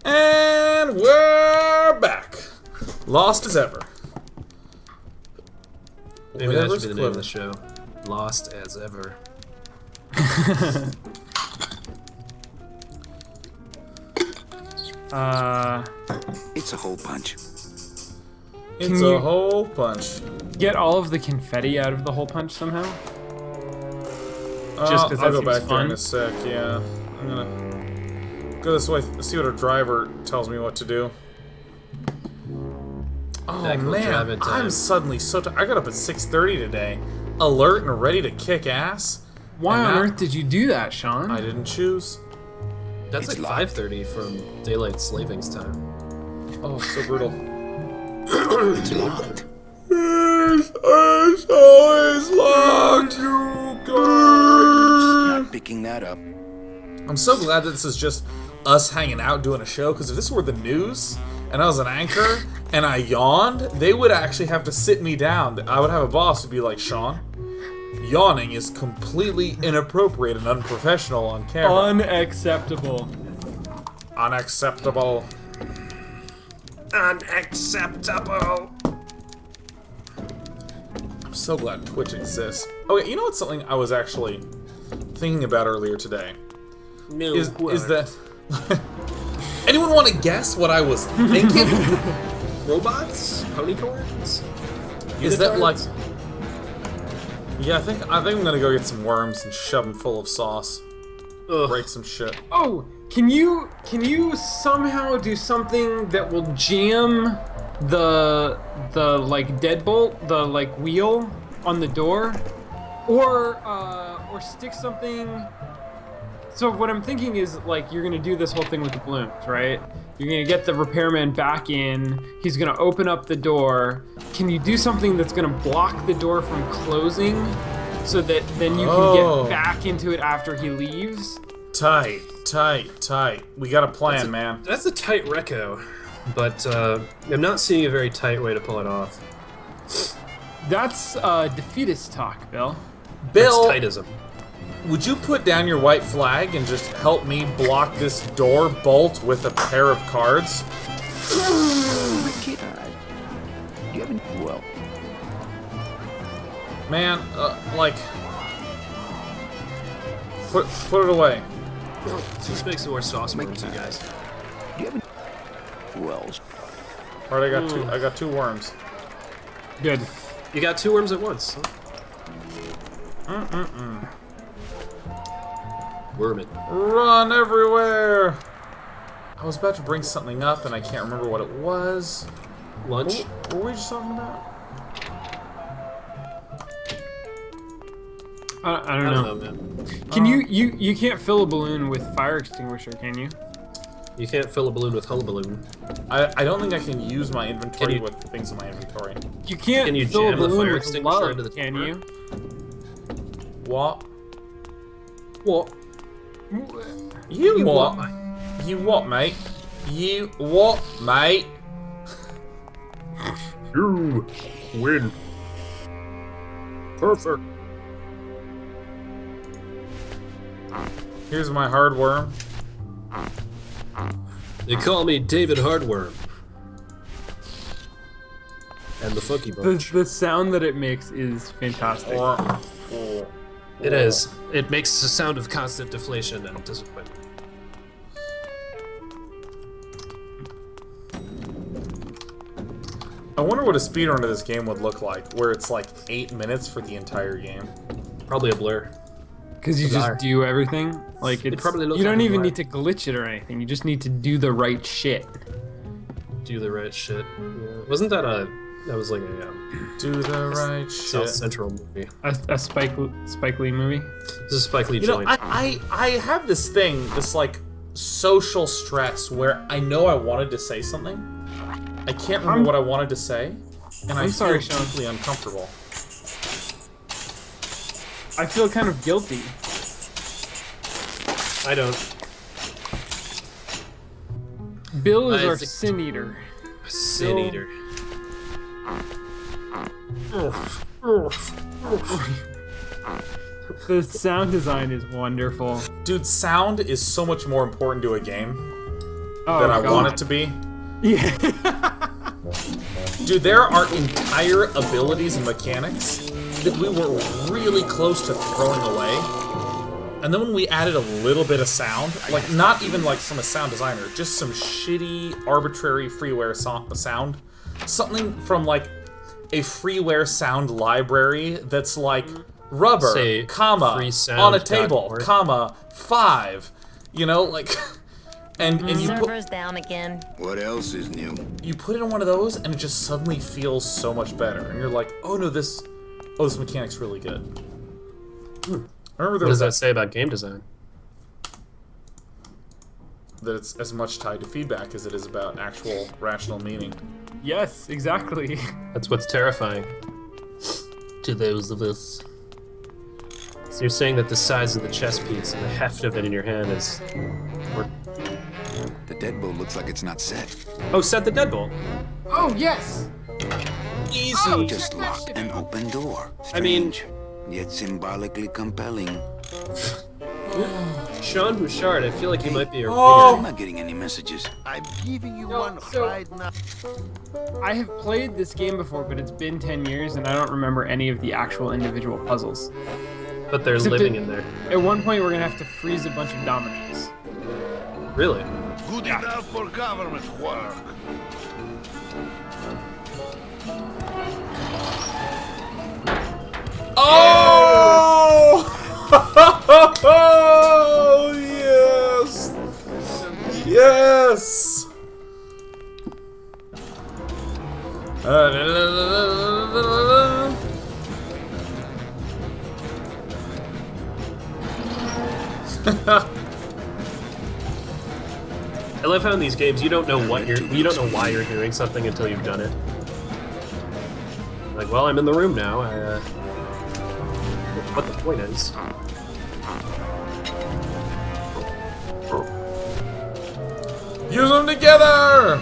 And we're back. Lost as ever. Maybe that should be the name of the show. Lost as ever. It's a hole punch. It's a hole punch. Get all of the confetti out of the hole punch somehow? Just because I'll go back there in a sec, yeah. I'm gonna go this way, see what our driver tells me what to do. Oh man, I'm suddenly so tired. I got up at 6:30 today, alert and ready to kick ass. Why on earth did you do that, Sean? I didn't choose. That's like 5:30 from daylight savings time. Oh, so brutal. It's locked. It's always locked. Not picking that up. I'm so glad that this is just us hanging out doing a show, because if this were the news and I was an anchor and I yawned, they would actually have to sit me down. I would have a boss who'd be like, Sean, yawning is completely inappropriate and unprofessional on camera. Unacceptable. Unacceptable. Unacceptable. I'm so glad Twitch exists. Okay, you know what's something I was actually thinking about earlier today? No, Is that... Anyone want to guess what I was thinking? Robots? Ponycorns? Is that like... Yeah, I think I'm gonna go get some worms and shove them full of sauce. Ugh. Break some shit. Oh, can you somehow do something that will jam the like deadbolt, the like wheel on the door, or stick something? So what I'm thinking is, like, you're gonna do this whole thing with the balloons, right? You're gonna get the repairman back in. He's gonna open up the door. Can you do something that's gonna block the door from closing, so that then you can get back into it after he leaves? Tight. We got a plan, man. That's a tight reco, but I'm not seeing a very tight way to pull it off. That's defeatist talk, Bill. Bill, That's tightism. would you put down your white flag and just help me block this door bolt with a pair of cards? Kid, you haven't. Well, Man, like... Put it away. Let's make some more sauce worms, you guys. you haven't. Well, Alright, I got two worms. Good. You got 2 worms at once. Worm it. Run everywhere! I was about to bring something up and I can't remember what it was. Lunch? What were we just talking about? I don't know. Man. Can you can't fill a balloon with fire extinguisher, can you? You can't fill a balloon with hullaballoon. I don't think I can use my inventory Can you- with things in my inventory. You can't Can you fill a jam the balloon fire with extinguisher love, into the can door? you? What? What? You what? You what, mate? You what, mate? You win. Perfect. Here's my hard worm. They call me David Hardworm. And the Funky Bunch. The sound that it makes is fantastic. It is. It makes the sound of constant deflation and disappointment. I wonder what a speedrun of this game would look like, where it's like 8 minutes for the entire game. Probably a blur. Because you Bizarre. just do everything. Like it's, probably looks you don't like a even blur. need to glitch it or anything. You just need to do the right shit. Do the right shit. Yeah. Wasn't that a... That was like a Do the right South shit. Central movie. A Spike Lee movie. This is a Spike Lee You know, joint. I have this thing, this like social stress where I know I wanted to say something. I can't remember what I wanted to say, and I I'm sorry, feel Sean. deeply uncomfortable. I feel kind of guilty. I don't. Bill is I our think- sin eater. Sin eater. The sound design is wonderful. Dude, sound is so much more important to a game. that I God. want it to be. Yeah. Dude, there are entire abilities and mechanics that we were really close to throwing away. And then when we added a little bit of sound, like not even like from a sound designer, just some shitty, arbitrary freeware sound. Something from like a freeware sound library that's like rubber, Say, comma, freesound on a table, .org. comma, 5. You know, like, and you put, Servers down again. What else is new? you put it in one of those and it just suddenly feels so much better. And you're like, oh no, this mechanic's really good. I remember there What was does that say about game design? that it's as much tied to feedback as it is about actual rational meaning. Yes, exactly. That's what's terrifying to those of us. So you're saying that the size of the chess piece and the heft of it in your hand is... The deadbolt looks like it's not set. Oh, set the deadbolt. Oh, yes. Easy. Oh, Just check that locked shit an out. open door. I mean- Strange, yet symbolically compelling. Sean Bouchard, I feel like you might be a Oh. I'm not getting any messages. I'm giving you No, one so- right now. I have played this game before, but it's been 10 years, and I don't remember any of the actual individual puzzles. But they're Except living that- in there. At one point, we're gonna have to freeze a bunch of dominoes. Really? Good enough for government work. Oh! Oh yes! Yes! I love how in these games you don't know what you don't know why you're doing something until you've done it. Like, well, I'm in the room now. What the point is? Use them together!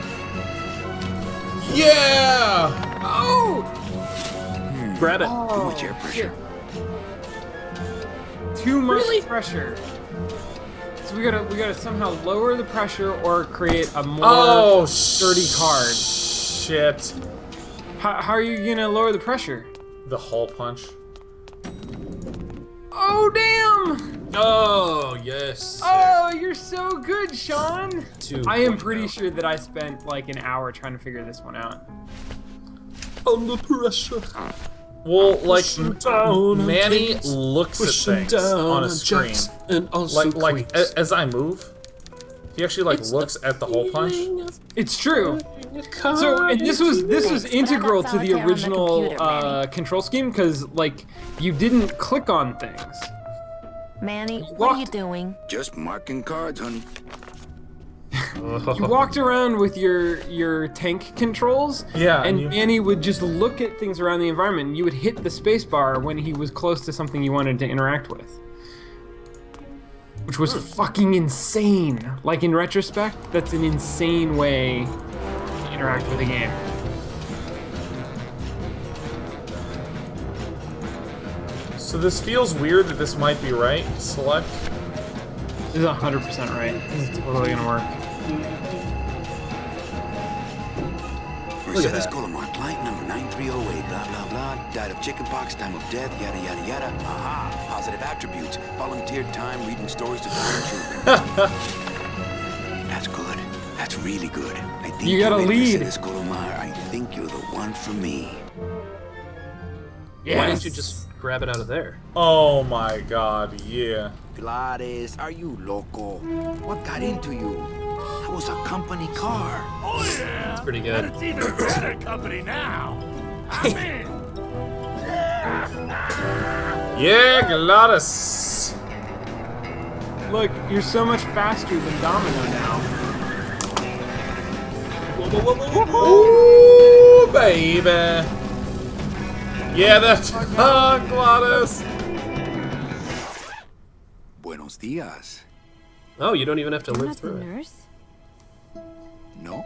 Yeah! Oh! Grab it. Too much air pressure. Too much pressure. So we gotta somehow lower the pressure or create a more Oh, sturdy card. Shit. How are you gonna lower the pressure? The hole punch. Oh damn! Oh yes. Oh, you're so good, Sean. 2. I am pretty sure that I spent like an hour trying to figure this one out. Under pressure. Well, like, Pushing down Manny James, looks at pushing things down on a screen. James, and also Like queens. as I move, he actually like looks at the hole punch. It's true. So, and this was integral to the solitaire on the original computer, Manny. control scheme because like you didn't click on things. Manny, what are you walked- doing? Just marking cards, honey. You walked around with your tank controls, Yeah, and and you- Manny would just look at things around the environment. And you would hit the space bar when he was close to something you wanted to interact with, which was fucking insane. Like in retrospect, that's an insane way to interact with a game. So this feels weird that this might be right. Select. This is 100% right. This is totally gonna work. Mercedes Colomar, client number 9308, blah, blah, blah. Died of chickenpox, time of death, yada, yada, yada. Aha, positive attributes. Volunteered time reading stories to dying children. That's good. That's really good. I think You got a you're it, lead. Mercedes Colomar. I think you're the one for me. Why didn't you just grab it out of there? Oh my god, yeah. Gladys, are you loco? What got into you? That was a company car. It's pretty good. It's even better company now. I'm in. Yeah, Gladys. Look, you're so much faster than Domino now. Ooh, baby. Yeah, that's Gladys. Buenos dias. Oh, you don't even have to You're live not the through it. nurse? No?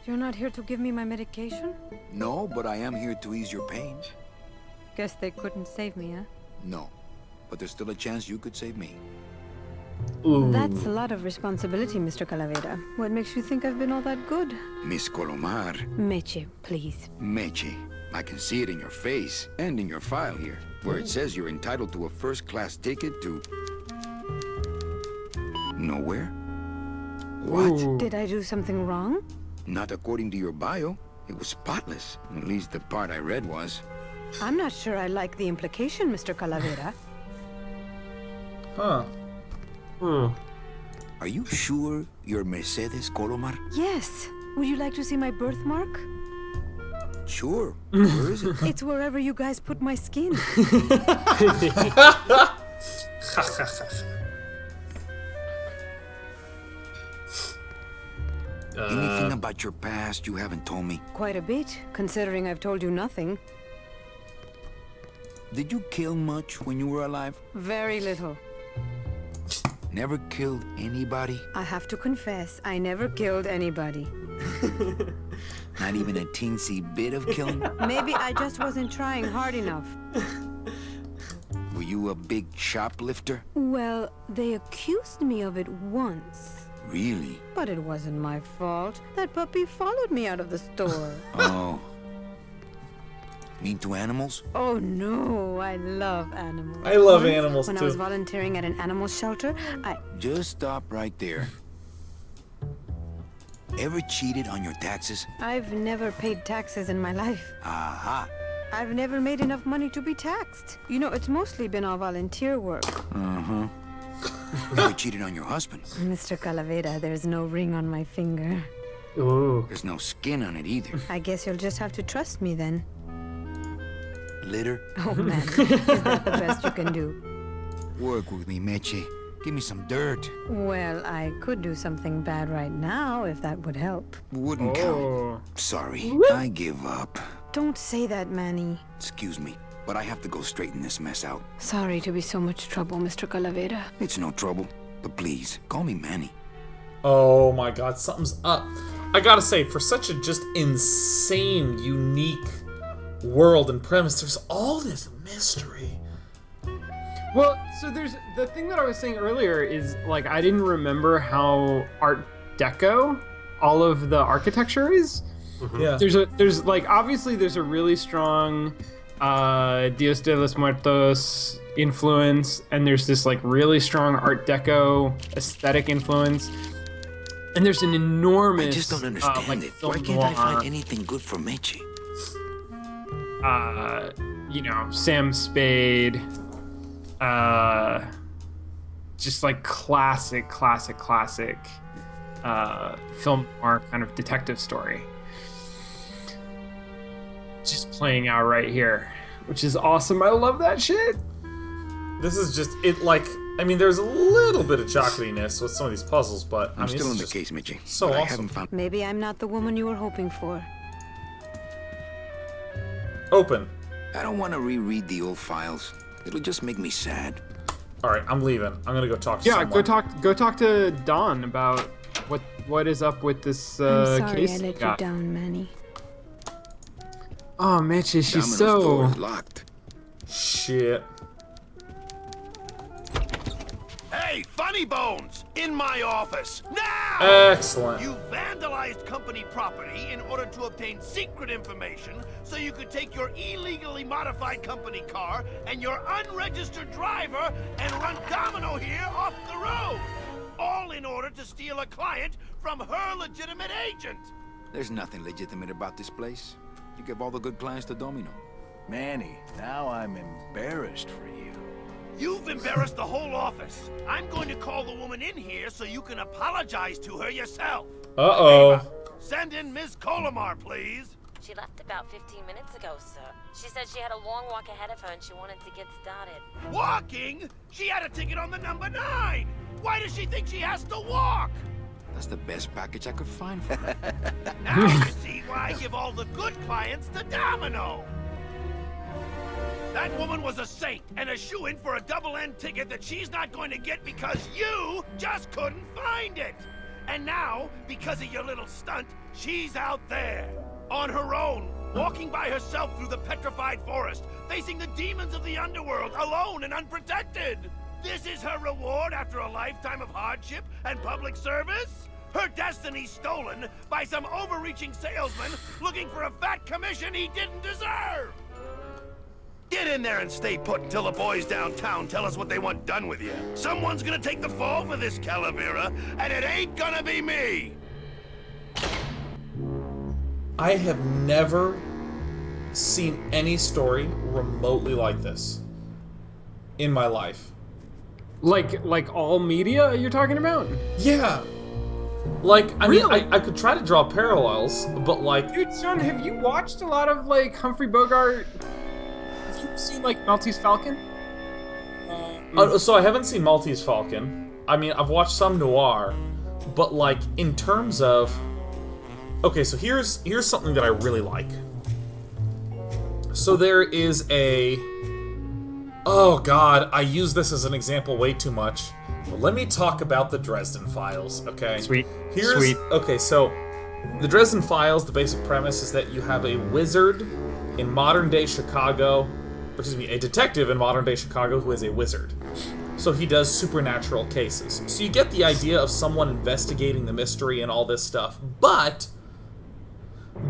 You're not here to give me my medication? No, but I am here to ease your pain. Guess they couldn't save me, huh? No. But there's still a chance you could save me. Ooh. That's a lot of responsibility, Mr. Calavera. What makes you think I've been all that good? Miss Colomar, Meche, please. Meche. I can see it in your face and in your file here, where it says you're entitled to a first-class ticket to... nowhere? What? Did I do something wrong? Not according to your bio. It was spotless. At least the part I read was. I'm not sure I like the implication, Mr. Calavera. Huh. Are you sure you're Mercedes Colomar? Yes. Would you like to see my birthmark? Sure. Where is it? It's wherever you guys put my skin. Anything about your past you haven't told me? Quite a bit, considering I've told you nothing. Did you kill much when you were alive? Very little. Never killed anybody? I have to confess, I never killed anybody. Not even a teensy bit of killing? Maybe I just wasn't trying hard enough. Were you a big shoplifter? Well, they accused me of it once. Really? But it wasn't my fault. That puppy followed me out of the store. Oh. Mean to animals? Oh no, I love animals. I love Once, animals when too. I was volunteering at an animal shelter, Just stop right there. Ever cheated on your taxes? I've never paid taxes in my life. Aha. I've never made enough money to be taxed. You know, it's mostly been all volunteer work. Uh-huh. Ever cheated on your husband? Mr. Calavera, there's no ring on my finger. Ooh. There's no skin on it either. I guess you'll just have to trust me then. Litter? Oh man, is that the best you can do? Work with me, Meche. Give me some dirt. Well, I could do something bad right now if that would help. Wouldn't count. Oh. Sorry, I give up. Don't say that, Manny. Excuse me, but I have to go straighten this mess out. Sorry to be so much trouble, Mr. Calavera. It's no trouble, but please, call me Manny. Oh my god, something's up. I gotta say, for such a just insane, unique world and premise, there's all this mystery. Well, so there's the thing that I was saying earlier is like I didn't remember how Art Deco all of the architecture is. Yeah. There's like obviously there's a really strong Dios de los Muertos influence, and there's this like really strong Art Deco aesthetic influence, and there's an enormous. I just don't understand like, it. film Why can't I noir, find anything good for Meche? you know, Sam Spade, just like classic film noir kind of detective story. Just playing out right here, which is awesome. I love that shit. This is just, it like, I mean, there's a little bit of chocolatiness with some of these puzzles, but I I'm mean, still in it's the just case, Meche. so but I awesome. haven't found. Maybe I'm not the woman you were hoping for. Open. I don't want to reread the old files. It'll just make me sad. All right, I'm leaving. I'm gonna go talk to Yeah, someone. go talk to Dawn about what is up with this I'm sorry case. I let you down, Manny. Oh, Mitch, she's Domino's so. door is locked. Shit. Hey, Funny Bones! In my office! Now! Excellent. You vandalized company property in order to obtain secret information so you could take your illegally modified company car and your unregistered driver and run Domino here off the road! All in order to steal a client from her legitimate agent! There's nothing legitimate about this place. You give all the good clients to Domino. Manny, now I'm embarrassed for you. You've embarrassed the whole office. I'm going to call the woman in here so you can apologize to her yourself. Uh-oh. Send in Ms. Colomar, please. She left about 15 minutes ago, sir. She said she had a long walk ahead of her and she wanted to get started. Walking? She had a ticket on the number 9. Why does she think she has to walk? That's the best package I could find for her. Now you see why I give all the good clients to Domino. That woman was a saint and a shoo-in for a double-end ticket that she's not going to get because you just couldn't find it. And now, because of your little stunt, she's out there, on her own, walking by herself through the petrified forest, facing the demons of the underworld, alone and unprotected. This is her reward after a lifetime of hardship and public service? Her destiny stolen by some overreaching salesman looking for a fat commission he didn't deserve! Get in there and stay put until the boys downtown tell us what they want done with you. Someone's gonna take the fall for this, Calavera, and it ain't gonna be me! I have never seen any story remotely like this in my life. Like all media you're talking about? Yeah. Like, I mean, Really? I could try to draw parallels, but like... Dude, son, have you watched a lot of, like, Humphrey Bogart? Have you seen, like, Maltese Falcon? So I haven't seen Maltese Falcon. I mean, I've watched some noir, but like, in terms of... Okay, so here's something that I really like. So there is a... Oh god, I use this as an example way too much. But let me talk about the Dresden Files, okay? Sweet. Okay, so the Dresden Files, the basic premise is that you have a wizard in modern-day Chicago, or excuse me, a detective in modern-day Chicago who is a wizard. So he does supernatural cases. So you get the idea of someone investigating the mystery and all this stuff, but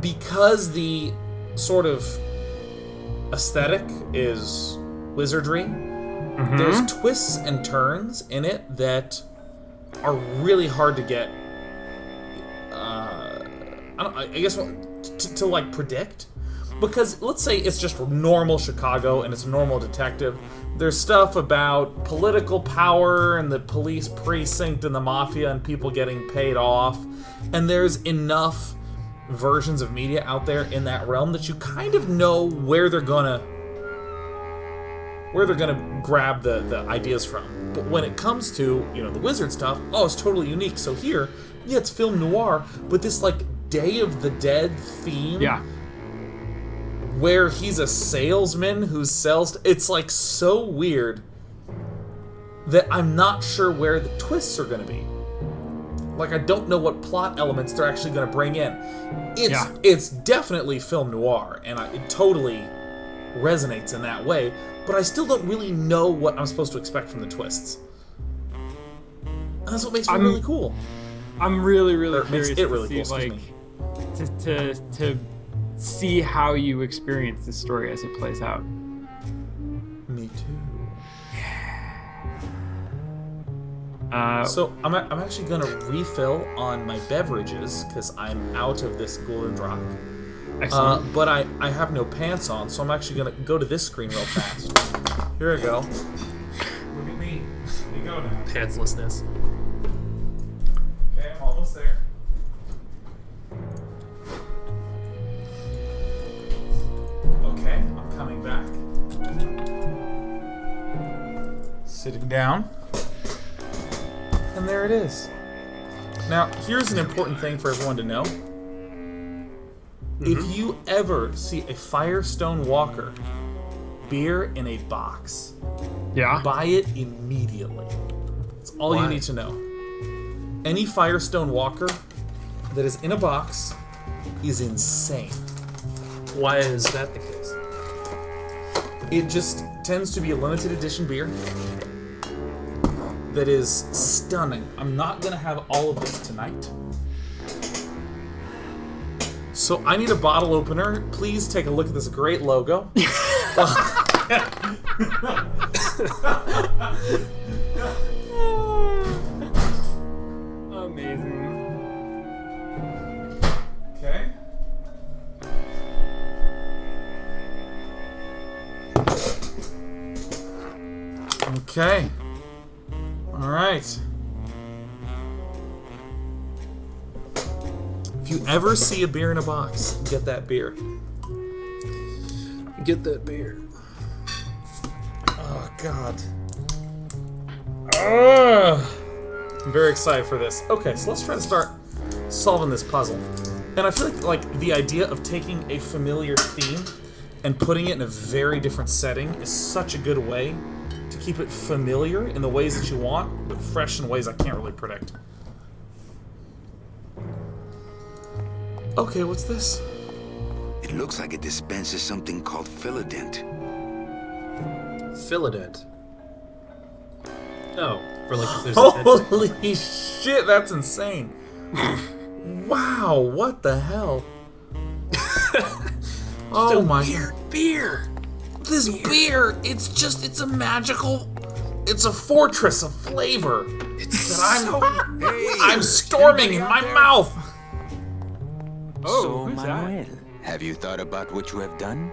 because the sort of aesthetic is wizardry, there's twists and turns in it that are really hard to get, I guess, to like predict. Because let's say it's just normal Chicago and it's a normal detective. There's stuff about political power and the police precinct and the mafia and people getting paid off. And there's enough versions of media out there in that realm that you kind of know where they're gonna grab the ideas from. But when it comes to, you know, the wizard stuff, oh, it's totally unique. So here, yeah, it's film noir, but this like Day of the Dead theme, Yeah. where he's a salesman who sells, it's like so weird that I'm not sure where the twists are going to be. Like, I don't know what plot elements they're actually going to bring in. It's definitely film noir, and it totally resonates in that way, but I still don't really know what I'm supposed to expect from the twists. And that's what makes it really cool. I'm really, really Or makes curious it really to see, cool, excuse to see how you experience this story as it plays out. Me too. So So I'm actually gonna refill on my beverages because I'm out of this golden rock. excellent. But I have no pants on, so I'm actually gonna go to this screen real fast. Here I go. Look at me. You go now. Pantslessness. Okay, I'm almost there. Okay, I'm coming back. Sitting down. And there it is. Now, here's an important thing for everyone to know. If you ever see a Firestone Walker beer in a box, Yeah. buy it immediately. That's all you Why? need to know. Any Firestone Walker that is in a box is insane. Why is that the case? It just tends to be a limited edition beer that is stunning. I'm not gonna have all of this tonight. So I need a bottle opener. Please take a look at this great logo. Amazing. Okay. Okay. All right. If you ever see a beer in a box, get that beer. Get that beer. Oh, God. Ugh. I'm very excited for this. Okay, so let's try to start solving this puzzle. And I feel like the idea of taking a familiar theme and putting it in a very different setting is such a good way to keep it familiar in the ways that you want, but fresh in ways I can't really predict. Okay, what's this? It looks like it dispenses something called Philodent. Philodent. Oh, for like if there's a head. Holy shit, that's insane. Wow, what the hell? Oh my god. Beer. This beer, it's a magical, it's a fortress of flavor that I'm storming in my mouth. Oh, So, who's that? Manuel, have you thought about what you have done?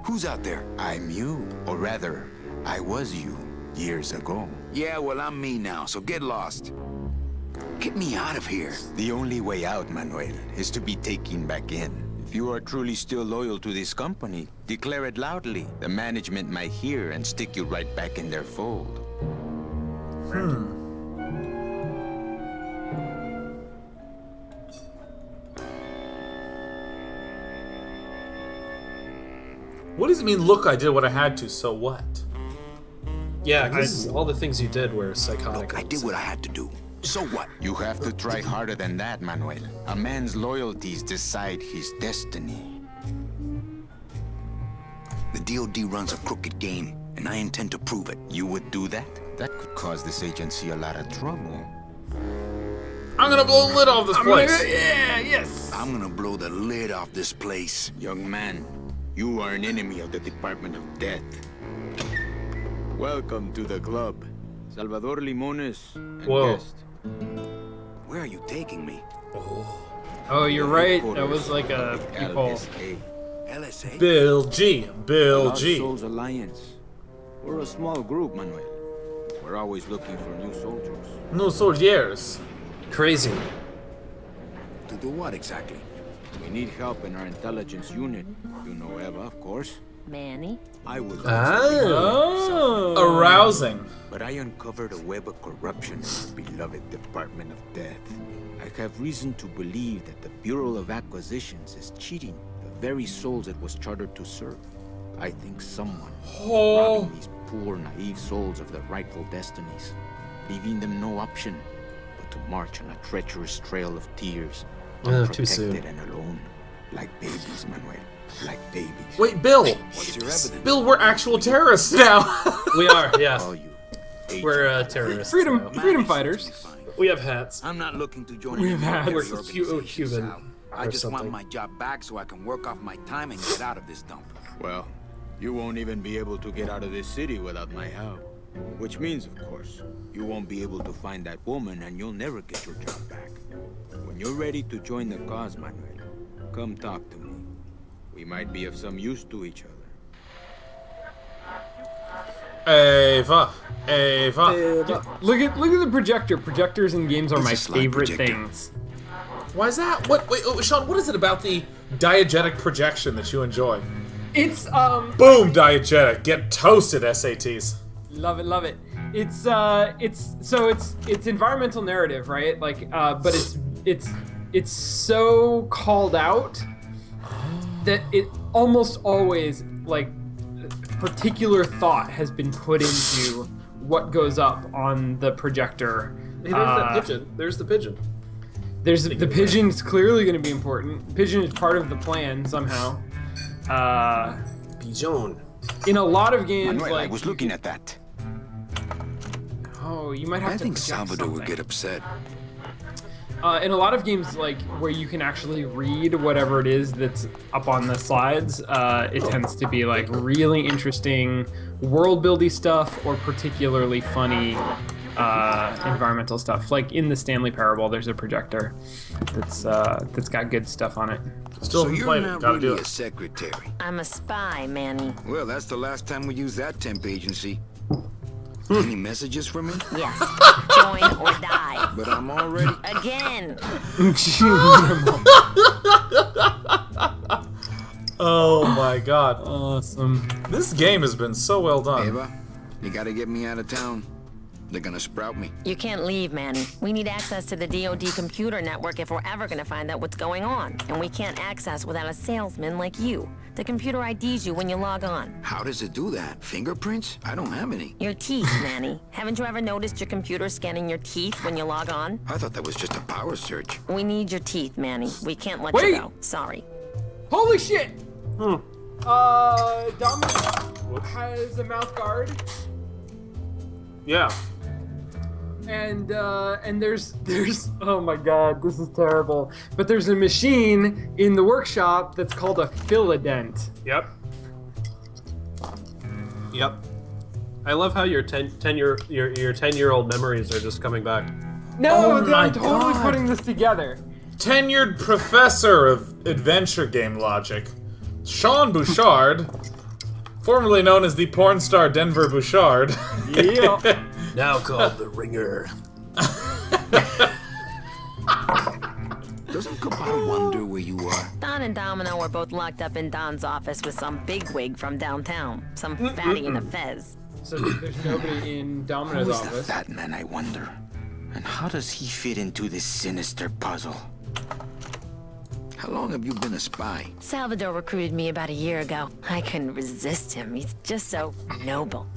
Who's out there? I'm you. Or rather, I was you years ago. Yeah, well, I'm me now, so get lost. Get me out of here. The only way out, Manuel, is to be taken back in. If you are truly still loyal to this company, declare it loudly. The management might hear and stick you right back in their fold. What does it mean, look, I did what I had to, so what? Yeah, because all the things you did were psychotic. Look, I did what I had to do. So what? You have to try harder than that, Manuel. A man's loyalties decide his destiny. The DOD runs a crooked game, and I intend to prove it. You would do that? That could cause this agency a lot of trouble. I'm gonna blow the lid off this place. Yeah, yes. I'm gonna blow the lid off this place. Young man, you are an enemy of the Department of Death. Welcome to the club. Salvador Limones and Whoa. guest. Where are you taking me? Oh, you're right. That was like a people. LSA. LSA? Bill G. Bill Lost G. Souls Alliance. We're a small group, Manuel. We're always looking for new soldiers. No soldiers. Crazy. To do what exactly? We need help in our intelligence unit. You know Eva, of course. Manny? I was Oh. Arousing. but I uncovered a web of corruption in the beloved Department of Death. I have reason to believe that the Bureau of Acquisitions is cheating the very souls it was chartered to serve. I think someone robbing these poor, naive souls of their rightful destinies, leaving them no option but to march on a treacherous trail of tears, Too soon. unprotected and alone, like babies, Manuel, like babies. Wait, Bill. What's your evidence? Bill, we're actual terrorists now. We are, yeah. All you We're terrorists. Freedom now. fighters. We have hats. I'm not looking to join We've any had- military We're organization, Cuban Sal. I or just something. want my job back so I can work off my time and get out of this dump. Well, you won't even be able to get out of this city without my help. Which means, of course, you won't be able to find that woman and you'll never get your job back. When you're ready to join the cause, Manuel, come talk to me. We might be of some use to each other. Ava. Look at the projector. Projectors in games are It's my a slide favorite projector. things. Why is that? What? Wait, Sean. What is it about the diegetic projection that you enjoy? It's Boom, diegetic. Get toasted, SATs. love it. It's environmental narrative, right? Like but it's so called out that it almost always like particular thought has been put into what goes up on the projector. Hey, there's that pigeon. There's the pigeon. There's the pigeon's clearly going to be important. Pigeon is part of the plan somehow. Pigeon. In a lot of games, Manuel, I like was looking at that. oh, you might have I to think project Salvador would something. get upset. In a lot of games, like where you can actually read whatever it is that's up on the slides, it tends to be like really interesting world-building stuff or particularly funny environmental stuff. Like in the Stanley Parable, there's a projector that's got good stuff on it. Still So haven't you're played it. not Gotta do really a it. secretary. I'm a spy, Manny. Well, that's the last time we used that temp agency. Any messages from me? Yes. Join or die. But I'm already... Again. Oh my god. Awesome. This game has been so well done. Ava, you gotta get me out of town. They're gonna sprout me. You can't leave, Manny. We need access to the DoD computer network if we're ever gonna find out what's going on. And we can't access without a salesman like you. The computer IDs you when you log on. How does it do that? Fingerprints? I don't have any. Your teeth, Manny. Haven't you ever noticed your computer scanning your teeth when you log on? I thought that was just a power search. We need your teeth, Manny. We can't let Wait. you go. Sorry. Holy shit! Dominic has a mouth guard. Yeah. And there's oh my god, this is terrible. But there's a machine in the workshop that's called a Philodent. Yep. Yep. I love how your 10-year-old memories are just coming back. No, Oh my I'm totally God. putting this together. Tenured professor of adventure game logic, Sean Bouchard, formerly known as the porn star Denver Bouchard. Yeah. Now called the Ringer. Doesn't Cabal wonder where you are? Don and Domino were both locked up in Don's office with some bigwig from downtown. Some fatty in a fez. So there's nobody in Domino's Who is the office. fat man, I wonder? And how does he fit into this sinister puzzle? How long have you been a spy? Salvador recruited me about a year ago. I couldn't resist him. He's just so noble.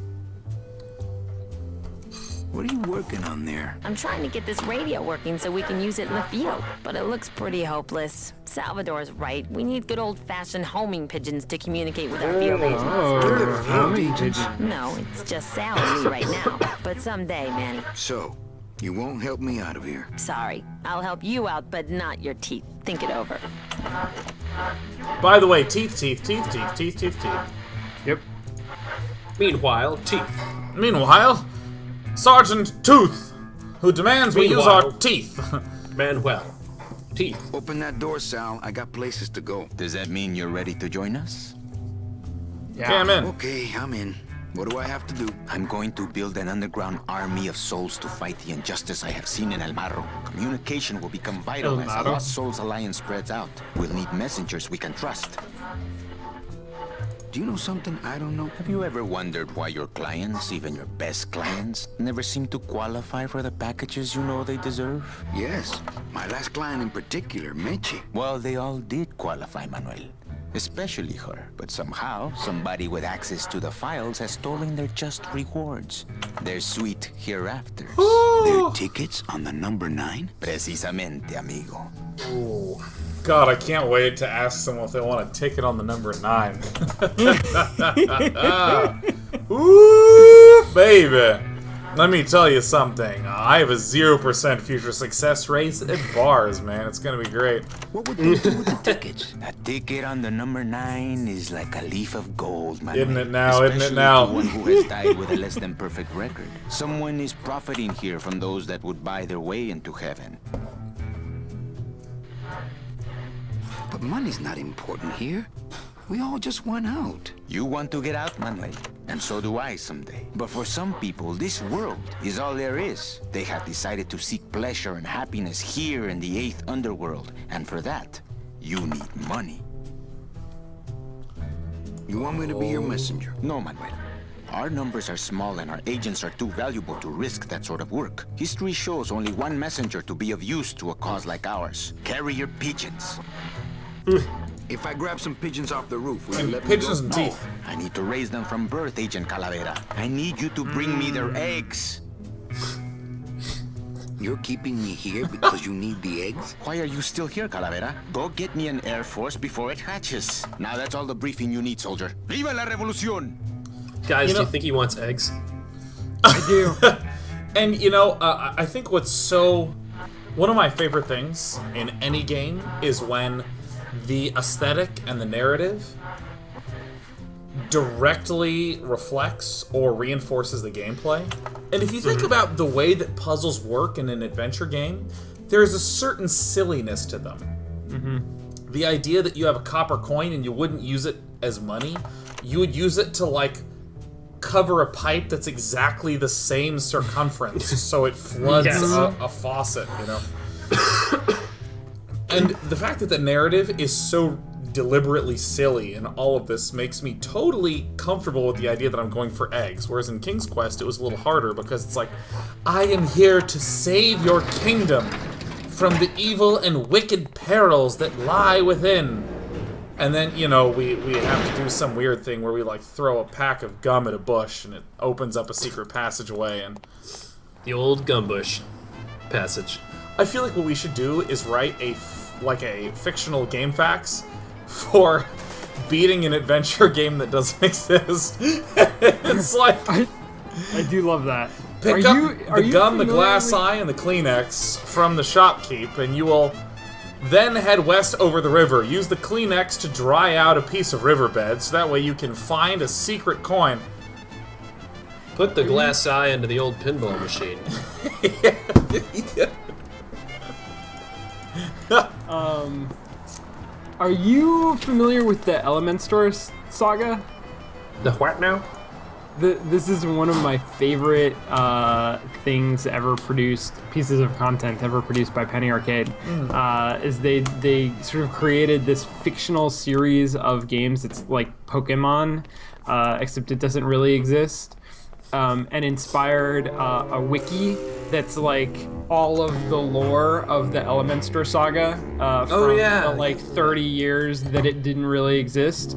What are you working on there? I'm trying to get this radio working so we can use it in the field, but it looks pretty hopeless. Salvador's right. We need good old-fashioned homing pigeons to communicate with our field agents. Oh, how many pigeons? No, it's just Sal and me right now. But someday, Manny. So, you won't help me out of here. Sorry. I'll help you out, but not your teeth. Think it over. By the way, teeth. Yep. Meanwhile, Teeth. Meanwhile, Sergeant Tooth, who demands we use our teeth. Manuel. Teeth. Open that door, Sal. I got places to go. Does that mean you're ready to join us? Okay, I'm in. Okay, I'm in. What do I have to do? I'm going to build an underground army of souls to fight the injustice I have seen in El Marro. Communication will become vital as the Lost Souls Alliance spreads out. We'll need messengers we can trust. Do you know something I don't know? Have you ever wondered why your clients, even your best clients, never seem to qualify for the packages you know they deserve? Yes. My last client in particular, Meche. Well, they all did qualify, Manuel. Especially her. But somehow, somebody with access to the files has stolen their just rewards. Their sweet hereafters. Their tickets on the number 9? Precisamente, amigo. God, I can't wait to ask someone if they want a ticket on the number 9. Ooh, baby. Let me tell you something. I have a 0% future success rate at bars, man. It's gonna be great. What would they do with the tickets? A ticket on the number 9 is like a leaf of gold, man. Isn't it now? Isn't it Especially now? to one who has died with a less than perfect record. Someone is profiting here from those that would buy their way into heaven. But money's not important here. We all just want out. You want to get out, Manuel. And so do I someday. But for some people, this world is all there is. They have decided to seek pleasure and happiness here in the 8th underworld. And for that, you need money. You want me to be your messenger? No, Manuel. Our numbers are small and our agents are too valuable to risk that sort of work. History shows only one messenger to be of use to a cause like ours. Carrier pigeons. If I grab some pigeons off the roof, will you And let me pigeons go? and No. teeth. I need to raise them from birth, Agent Calavera. I need you to bring me their eggs. You're keeping me here because you need the eggs? Why are you still here, Calavera? Go get me an Air Force before it hatches. Now that's all the briefing you need, soldier. Viva la revolución! Guys, You do know- you think he wants eggs? I do. And you know, I think what's so... One of my favorite things in any game is when the aesthetic and the narrative directly reflects or reinforces the gameplay. And if you think about the way that puzzles work in an adventure game, there's a certain silliness to them. The idea that you have a copper coin and you wouldn't use it as money, you would use it to, like, cover a pipe that's exactly the same circumference so it floods Yes. a faucet, you know? And the fact that the narrative is so deliberately silly and all of this makes me totally comfortable with the idea that I'm going for eggs. Whereas in King's Quest, it was a little harder because it's like, I am here to save your kingdom from the evil and wicked perils that lie within. And then, you know, we have to do some weird thing where we, like, throw a pack of gum at a bush and it opens up a secret passageway. And The old Gumbush passage. I feel like what we should do is write a fictional game facts for beating an adventure game that doesn't exist. It's like... I do love that. Pick up the gum, the glass eye, and the Kleenex from the shopkeep, and you will then head west over the river. Use the Kleenex to dry out a piece of riverbed, so that way you can find a secret coin. Put the glass eye into the old pinball machine. Are you familiar with the Elementor saga? The what now? This is one of my favorite things ever produced, pieces of content ever produced by Penny Arcade. Is they sort of created this fictional series of games. It's like Pokemon, except it doesn't really exist. And inspired a wiki that's like all of the lore of the Elementor saga from the like 30 years that it didn't really exist.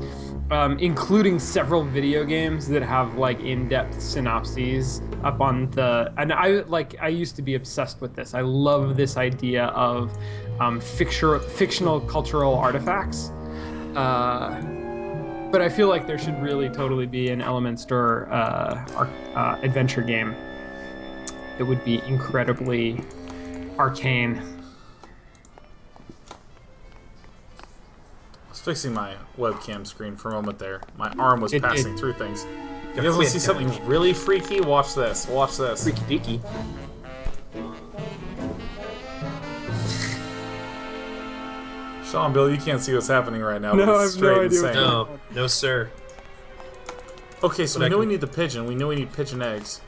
Including several video games that have like in-depth synopses up on the. And I used to be obsessed with this. I love this idea of fictional cultural artifacts. But I feel like there should really totally be an Elementor adventure game. It would be incredibly arcane. I was fixing my webcam screen for a moment there. My arm was passing through things. You guys want to see something really freaky? Watch this. Watch this. Freaky deaky. Sean, Bill, you can't see what's happening right now. No, but I it's have no straight idea. insane. No, sir. Okay, so we know we need the pigeon. We know we need pigeon eggs.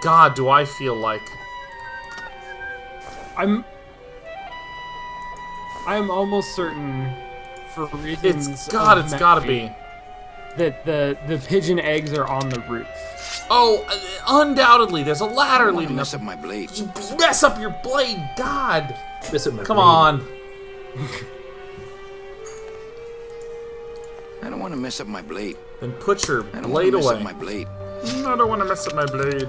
God, do I feel like... I'm almost certain, for reasons it's gotta be. That the pigeon eggs are on the roof. Oh, undoubtedly, there's a ladder leading up. Mess up my blade. Mess up your blade, God! Mess up my Come blade. on. I don't want to mess up my blade. Then put your I don't blade want to mess away. up my blade. I don't want to mess up my blade.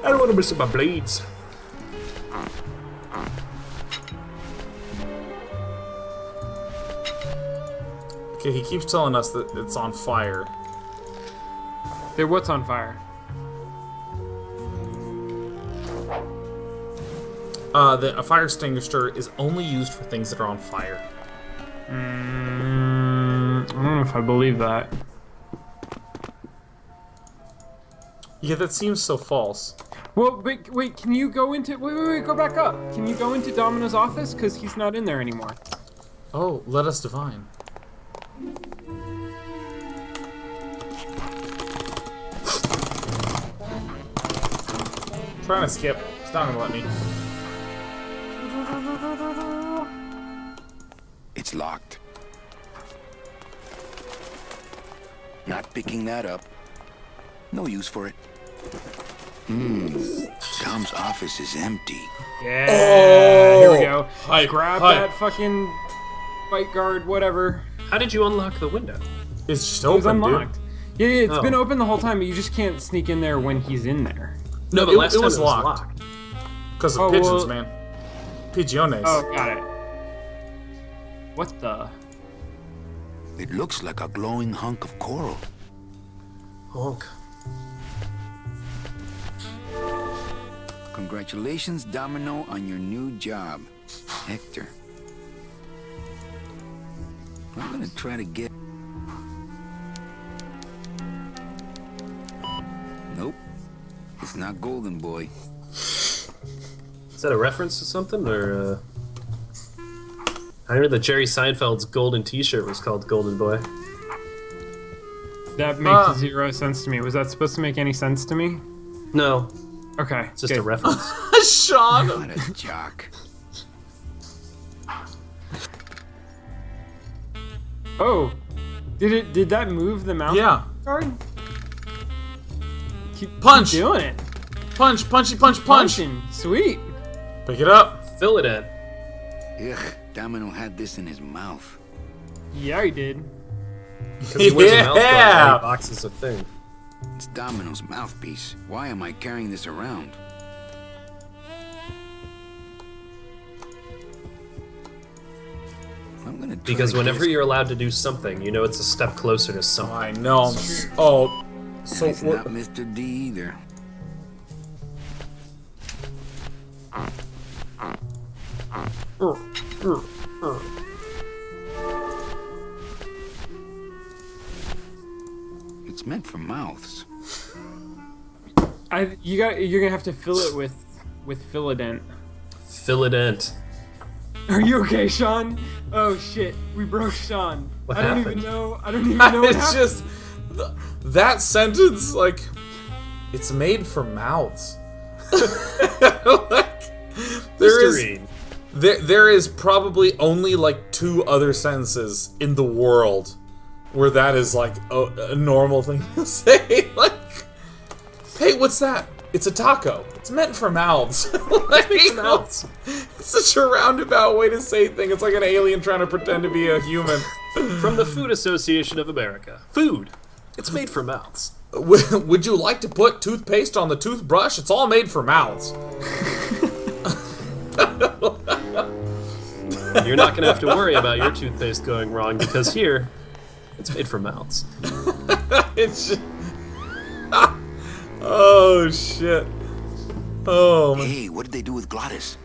I don't want to mess up my blades. Okay, he keeps telling us that it's on fire. What's on fire? A fire extinguisher is only used for things that are on fire. I don't know if I believe that. Yeah, that seems so false. Well, wait, can you go into... Wait, go back up. Can you go into Domino's office? Because he's not in there anymore. Oh, let us divine. Trying to skip. It's not gonna let me. It's locked. Not picking that up. No use for it. Tom's office is empty. Yeah, here we go. Hype, Grab hype. that fucking fight guard, whatever. How did you unlock the window? It's just It was open, unlocked. dude. Yeah, it's Oh. been open the whole time, but you just can't sneak in there when he's in there. No, but it- last it time was it was locked. locked. Because of Oh, pigeons, well- man. Pigiones. Oh, got it. What the? It looks like a glowing hunk of coral. Honk. Congratulations, Domino, on your new job, Hector. I'm gonna try to get... Nope. It's not Golden Boy. Is that a reference to something, or I remember that Jerry Seinfeld's golden T-shirt was called Golden Boy. That makes zero sense to me. Was that supposed to make any sense to me? No, Okay, it's just good. a reference. Sean! What a jock. Oh, did that move the mouse Yeah. guard? Keep Punch! doing it. Punch, punchy, punch, punch! Punching. Sweet. Pick it up. Fill it in. Ugh, Domino had this in his mouth. Yeah, he did. Because he wears a mouth guard Yeah. while he boxes a thing. It's Domino's mouthpiece. Why am I carrying this around? I'm gonna try Because whenever this. you're allowed to do something, you know it's a step closer to something. I know. Oh, so It's not Mr. D either. It's meant for mouths. You're gonna have to fill it with Philodent. Philodent. Are you okay, Sean? Oh shit, we broke Sean. What I don't happened? even know what it's happened. just that sentence. Like, it's made for mouths. Like, Mystery. there is probably only like 2 other sentences in the world where that is like a normal thing to say. Like, hey, what's that? It's a taco. It's meant for mouths. Like, Mouths. it's such a roundabout way to say things. It's like an alien trying to pretend to be a human. From the Food Association of America. Food. It's made for mouths. Would you like to put toothpaste on the toothbrush? It's all made for mouths. You're not gonna have to worry about your toothpaste going wrong because here, it's made for mouths. It's just... Oh, shit. Oh, man. Hey, what did they do with Glottis?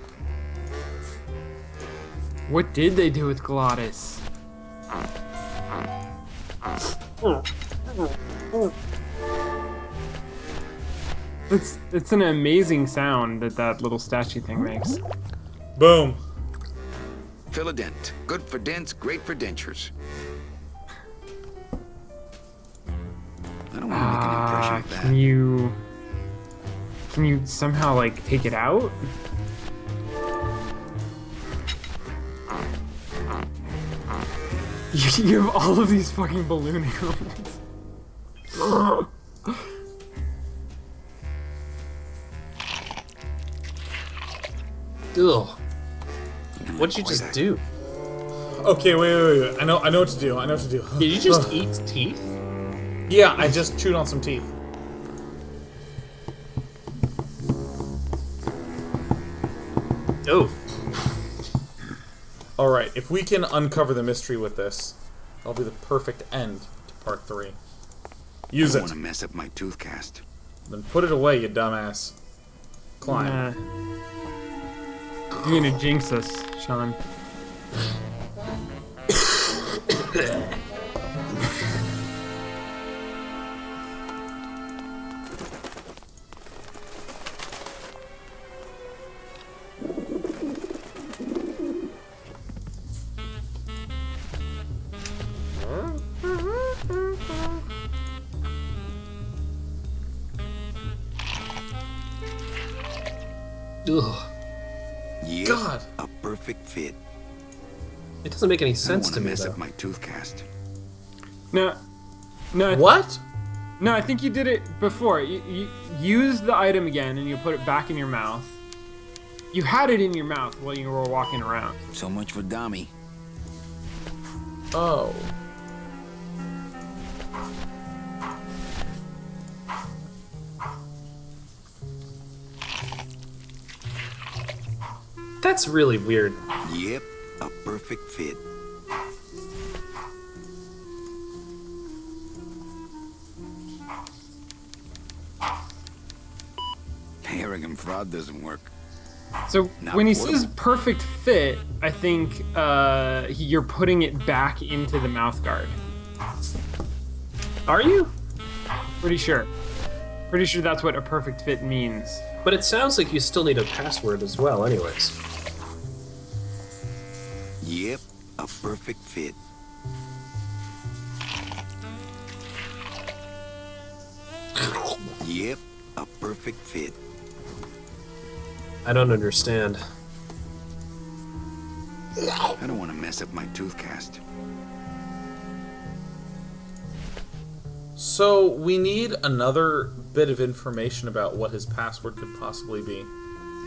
What did they do with Glottis? It's an amazing sound that little statue thing makes. Boom. Philodent. Good for dents, great for dentures. I don't want to make an impression of that. Can you somehow like take it out? You have all of these fucking balloon elements. Ugh. What'd you just do? Okay, wait. I know what to do. I know what to do. Did you just eat teeth? Yeah, I just chewed on some teeth. Oh. Alright, if we can uncover the mystery with this, that'll be the perfect end to part 3. Use I it. don't want to mess up my tooth cast. Then put it away, you dumbass. Climb. You're gonna jinx us, Sean. Ugh. Yep, God. a perfect fit. It doesn't make any I don't sense want to to me mess though. up my tooth cast. No, What? No, I think you did it before. You use the item again and you put it back in your mouth. You had it in your mouth while you were walking around. So much for Dami. Oh. That's really weird. Yep, a perfect fit. Arrogant fraud doesn't work. So Not when he portable. says perfect fit, I think you're putting it back into the mouth guard. Are you? Pretty sure. Pretty sure that's what a perfect fit means. But it sounds like you still need a password as well, anyways. Yep, a perfect fit. Yep, a perfect fit. I don't understand. I don't want to mess up my tooth cast. So, we need another bit of information about what his password could possibly be.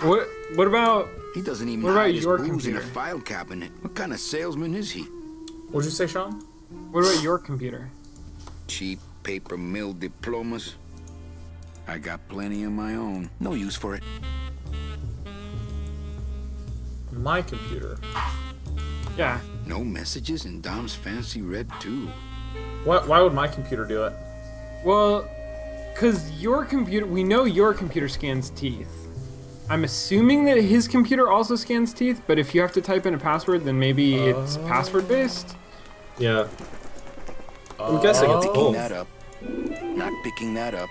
What about He doesn't even What about hide his your booze in a computer? file cabinet. What kind of salesman is he? What'd you say, Sean? what about your computer? Cheap paper mill diplomas. I got plenty of my own. No use for it. My computer. Yeah, No messages in Dom's fancy red tube. Why would my computer do it? Well, because your computer, we know your computer scans teeth. I'm assuming that his computer also scans teeth, but if you have to type in a password, then maybe it's password based. Yeah. I'm guessing it's Picking both. that up. Not picking that up.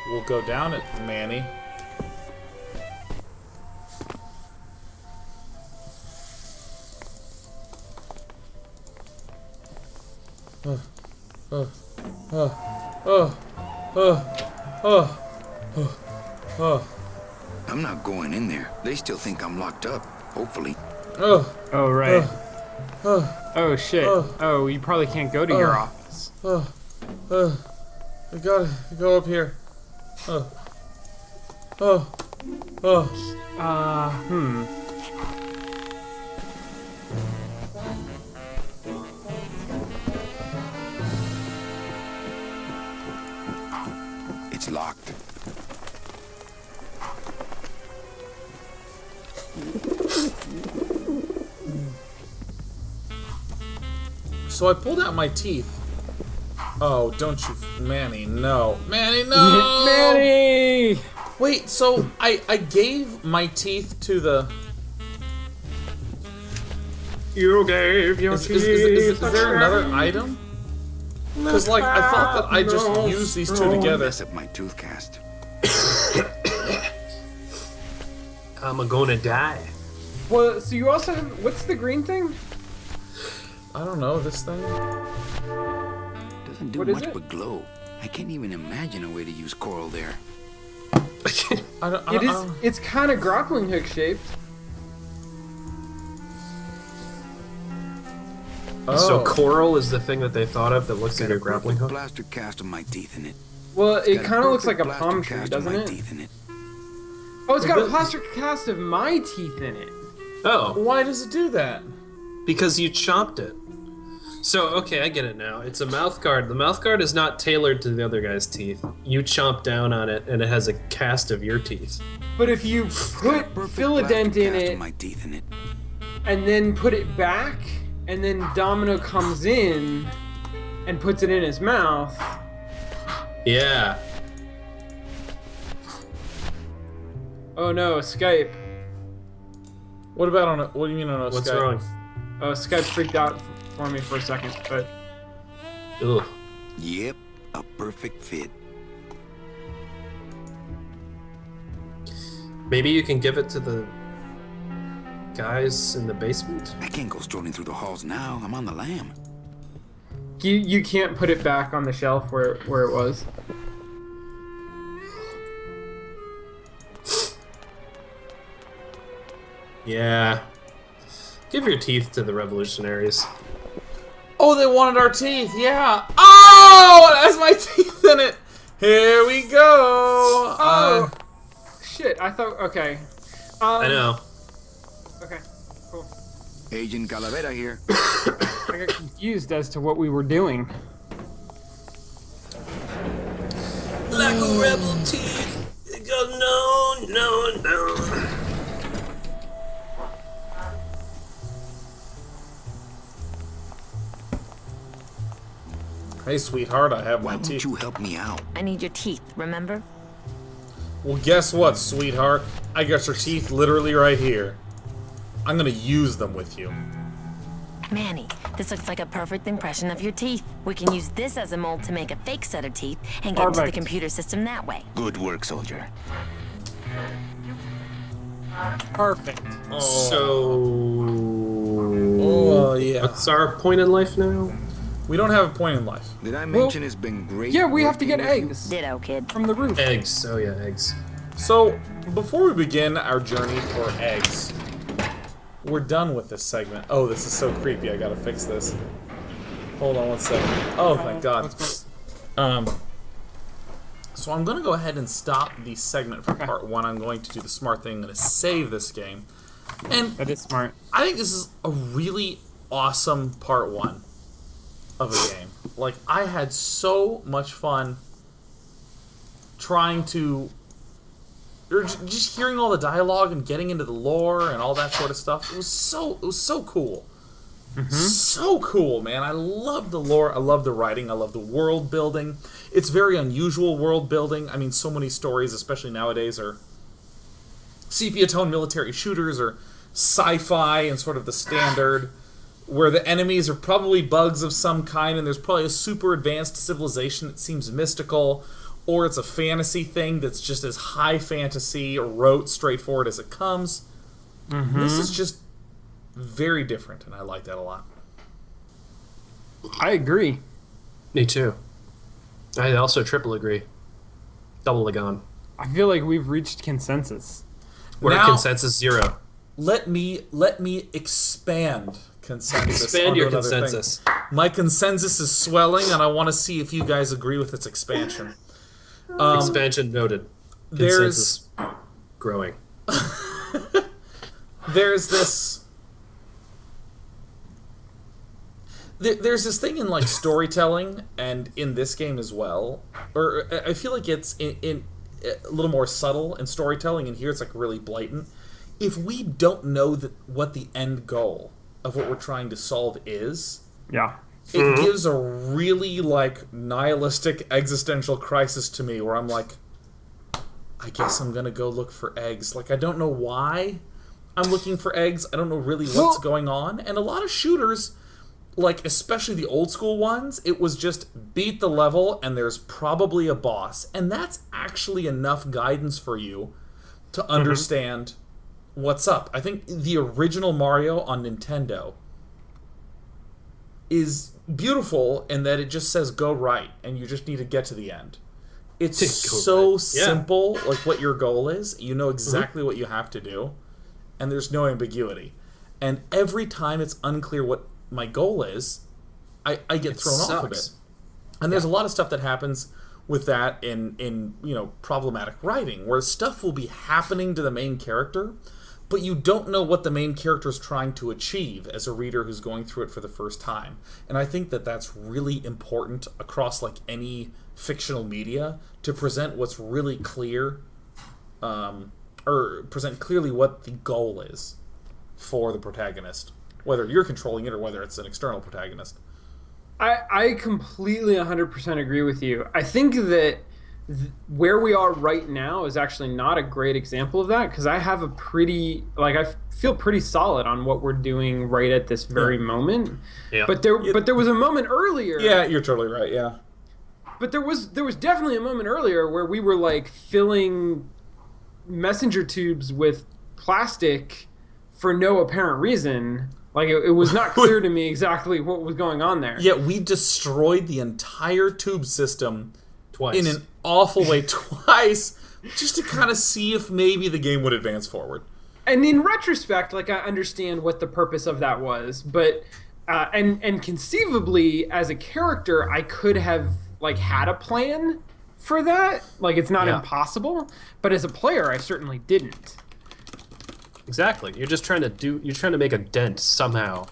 We'll go down it, Manny. I'm not going in there. They still think I'm locked up. Hopefully. Oh, right. Oh, shit. Oh, you probably can't go to your office. I gotta go up here. It's locked. So I pulled out my teeth. Oh, don't you, Manny? No, Manny, no, Manny! Wait, so I gave my teeth to the. You gave your teeth. Is there another item? Because like I thought that I just used these two together. Mess up my tooth cast. I'm gonna die. Well, so you also have, what's the green thing? I don't know this thing. Doesn't do What is much it? but glow. I can't even imagine a way to use coral there. It's kind of grappling hook shaped. Oh. So coral is the thing that they thought of that looks like a grappling hook? Plaster cast of my teeth in it. Well, it Got kind of looks like a perfect palm plaster tree, cast of doesn't my it? teeth in it. Oh, it's got a plaster cast of my teeth in it. Oh, Why does it do that? because you chopped it. So, okay, I get it now. It's a mouth guard. The mouth guard is not tailored to the other guy's teeth. You chomp down on it, and it has a cast of your teeth. But if you put fill a dent in Cast of it my teeth in it. and then put it back, and then Domino comes in and puts it in his mouth. Yeah. Oh no, Skype. What about on a? What do you mean on a What's Skype? wrong? Oh, Skype freaked out for me for a second, but Ugh. Yep, a perfect fit. Maybe you can give it to the guys in the basement? I can't go strolling through the halls now. I'm on the lam. you can't put it back on the shelf where it was. Yeah. Give your teeth to the revolutionaries. Oh, they wanted our teeth. Yeah. Oh, it has my teeth in it. Here we go. Oh, shit! I thought. Okay. I know. Okay. Cool. Agent Calavera here. I got confused as to what we were doing. Like a rebel teeth. It goes no, no, no. Hey, sweetheart, I have Why my won't teeth. you help me out? I need your teeth, remember? Well, guess what, sweetheart? I got your teeth literally right here. I'm gonna use them with you. Manny, this looks like a perfect impression of your teeth. We can use this as a mold to make a fake set of teeth and get into the Perfect. computer system that way. Good work, soldier. Perfect. So. Oh, yeah. What's our point in life now? We don't have a point in life. Did I mention it's been great? Yeah, we have to working get with you? eggs Ditto, kid. from the roof. Eggs. Oh, yeah, eggs. So, before we begin our journey for eggs, we're done with this segment. Oh, this is so creepy. I gotta fix this. Hold on one second. Oh, thank God. So I'm gonna go ahead and stop the segment for part one. I'm going to do the smart thing. I'm gonna save this game. And That is smart. I think this is a really awesome part one of a game. Like, I had so much fun trying to, or just hearing all the dialogue and getting into the lore and all that sort of stuff. It was so cool. So cool, man. I love the lore. I love the writing. I love the world building. It's very unusual world building. I mean, so many stories, especially nowadays, are sepia-tone military shooters or sci-fi and sort of the standard, where the enemies are probably bugs of some kind and there's probably a super advanced civilization that seems mystical, or it's a fantasy thing that's just as high fantasy or rote straightforward as it comes. This is just very different, and I like that a lot. I agree. Me too. I also triple agree. Double Lagon. I feel like we've reached consensus. We're Now- at consensus 0. Let me expand consensus. Expand onto your another thing. consensus. My consensus is swelling, and I want to see if you guys agree with its expansion. Expansion noted. There's Consensus growing. there's this there's this thing in like storytelling, and in this game as well, or I feel like it's in a little more subtle in storytelling, and here it's like really blatant. If we don't know what the end goal of what we're trying to solve is, Yeah. it gives a really like nihilistic existential crisis to me, where I'm like, I guess I'm gonna go look for eggs. Like, I don't know why I'm looking for eggs. I don't know really what's going on. And a lot of shooters, like especially the old school ones, it was just beat the level and there's probably a boss. And that's actually enough guidance for you to understand what's up. I think the original Mario on Nintendo is beautiful in that it just says go right and you just need to get to the end. It's so simple, like what your goal is. You know exactly what you have to do, and there's no ambiguity. And every time it's unclear what my goal is, I get thrown off of it. And there's a lot of stuff that happens with that in problematic writing, where stuff will be happening to the main character, but you don't know what the main character is trying to achieve as a reader who's going through it for the first time. And I think that that's really important across like any fictional media, to present what's really clear, or present clearly what the goal is for the protagonist, whether you're controlling it or whether it's an external protagonist. I completely 100% agree with you. I think that where we are right now is actually not a great example of that, because I have a pretty, like, I feel pretty solid on what we're doing right at this very moment. Yeah. But there was a moment earlier. Yeah, you're totally right. Yeah. But there was definitely a moment earlier where we were like filling messenger tubes with plastic for no apparent reason. Like it was not clear to me exactly what was going on there. Yeah, we destroyed the entire tube system Twice. in an awful way twice, just to kind of see if maybe the game would advance forward. And in retrospect, like, I understand what the purpose of that was, but and conceivably as a character, I could have like had a plan for that. Like, it's not impossible, but as a player, I certainly didn't. Exactly. You're trying to make a dent somehow.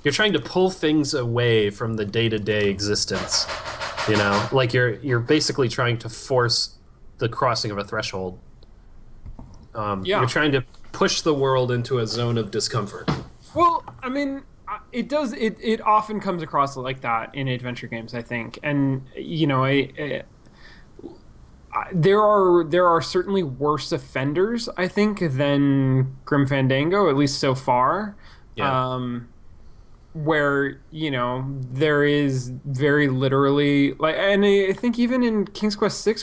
You're trying to pull things away from the day-to-day existence. You know, like you're basically trying to force the crossing of a threshold. You're trying to push the world into a zone of discomfort. Well, I mean, it does. It often comes across like that in adventure games, I think, and you know, there are certainly worse offenders, I think, than Grim Fandango, at least so far. Yeah. Where, you know, there is very literally, like, and I think even in King's Quest VI,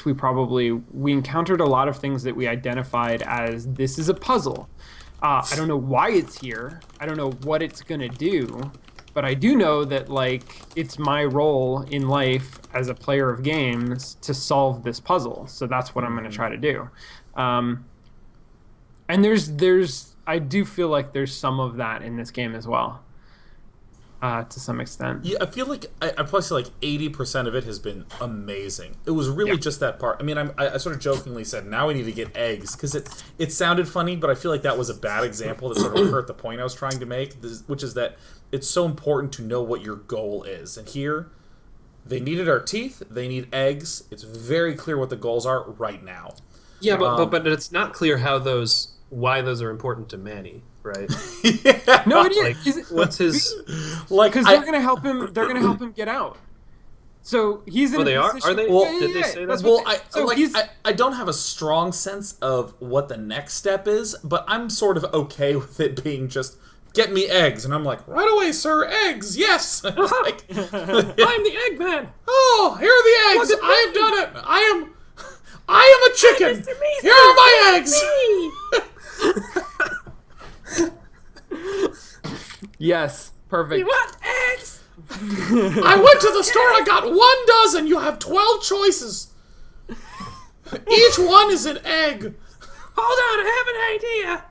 we encountered a lot of things that we identified as, this is a puzzle. I don't know why it's here. I don't know what it's gonna do, but I do know that, like, it's my role in life as a player of games to solve this puzzle. So that's what I'm gonna try to do. And I do feel like there's some of that in this game as well. To some extent. Yeah, I feel like I probably say like 80% of it has been amazing. It was really just that part. I mean, I sort of jokingly said, now we need to get eggs, because it sounded funny, but I feel like that was a bad example that sort of hurt the point I was trying to make, which is that it's so important to know what your goal is. And here, they needed our teeth, they need eggs. It's very clear what the goals are right now. Yeah, but it's not clear how those why those are important to Manny, right? Yeah. No, it Like, is. what's his? Like, Because they're gonna help him. They're gonna help him get out. So he's in. Oh, a they are? position- Are they? Well, Did they say that's that? what well, they- so I don't have a strong sense of what the next step is, but I'm sort of okay with it being just get me eggs, and I'm like, right away, sir, eggs, yes. Like, I'm the Eggman. oh, here are the eggs. I have done it. I am a chicken. Here are my eggs. Yes, perfect. want eggs? I went to the store. I got 1 dozen. You have 12 choices. Each one is an egg. Hold on, I have an idea.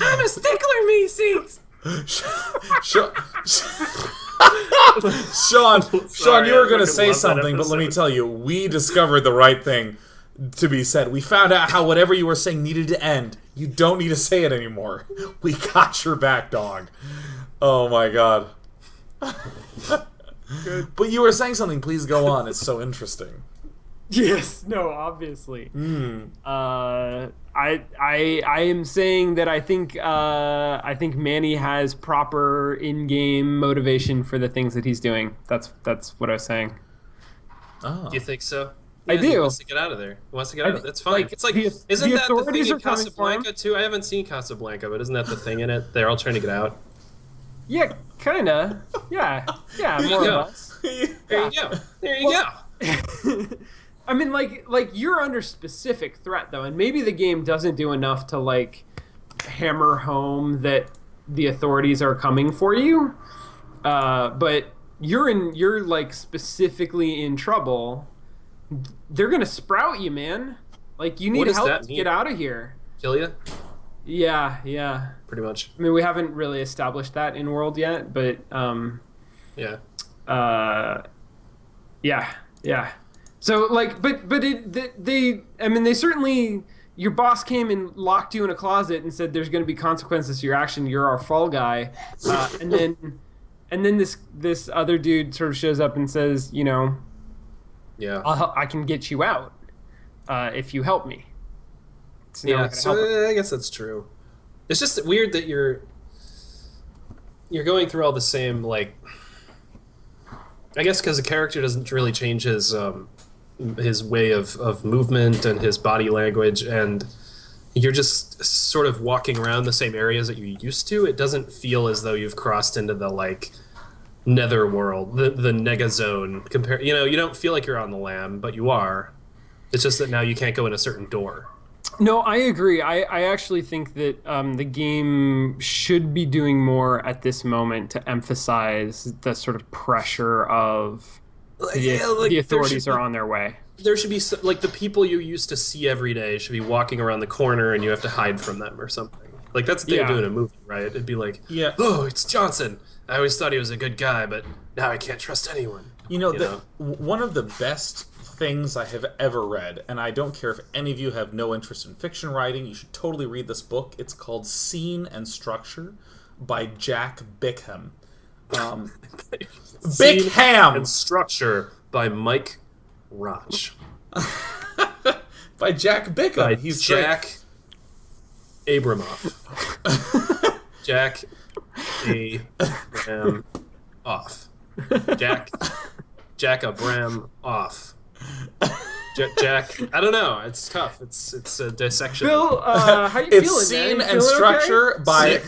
I'm a stickler, me seats. Sean, Sorry, you were I going to fucking say love that something, but let me episode. tell you, we discovered the right thing to be said. We found out how whatever you were saying needed to end. You don't need to say it anymore. We got your back, dog. Oh my god. But you were saying something. Please go on. It's so interesting. Yes. No. Obviously. I am saying that I think Manny has proper in-game motivation for the things that he's doing. That's what I was saying. Oh. Do you think so? I He do. wants to get out of there. He wants to get out of it. That's fine. like, It's like, the- isn't the that the thing authorities in are coming for him. Casablanca too? I haven't seen Casablanca, but isn't that the thing in it? They're all trying to get out. Yeah. Kinda. Yeah. Yeah. More or go. less. There you go. There you go. I mean, like you're under specific threat though, and maybe the game doesn't do enough to like hammer home that the authorities are coming for you. But you're like specifically in trouble. They're gonna sprout you, man. Like you What need does help that to mean? get out of here. Kill you? Yeah. Pretty much. I mean, we haven't really established that in World yet, but Yeah. yeah. So like, but they certainly. Your boss came and locked you in a closet and said there's going to be consequences to your action. You're our fall guy, and then this other dude sort of shows up and says, you know, Yeah. I can get you out if you help me. So now we're Yeah, gonna so help him. I guess that's true. It's just weird that you're going through all the same, like, I guess because the character doesn't really change his way of movement and his body language, and you're just sort of walking around the same areas that you used to. It doesn't feel as though you've crossed into the like netherworld, the nega zone. You don't feel like you're on the lam, but you are. It's just that now you can't go in a certain door. No, I agree. I actually think that the game should be doing more at this moment to emphasize the sort of pressure of the authorities are on their way. There should be like the people you used to see every day should be walking around the corner and you have to hide from them or something. Like that's the thing to do in a movie, right? It'd be like, Yeah. oh, it's Johnson. I always thought he was a good guy, but now I can't trust anyone. You know, one of the best things I have ever read, and I don't care if any of you have no interest in fiction writing, you should totally read this book. It's called Scene and Structure by Jack Bickham. Scene Bickham! and Structure by Mike Roch. By Jack Bickham. By He's Jack Abramoff. Jack Abram off. Jack Abram off. Jack. I don't know. It's tough. It's a dissection. Bill, how you It's feeling, Scene man? and Feeling Structure okay? by...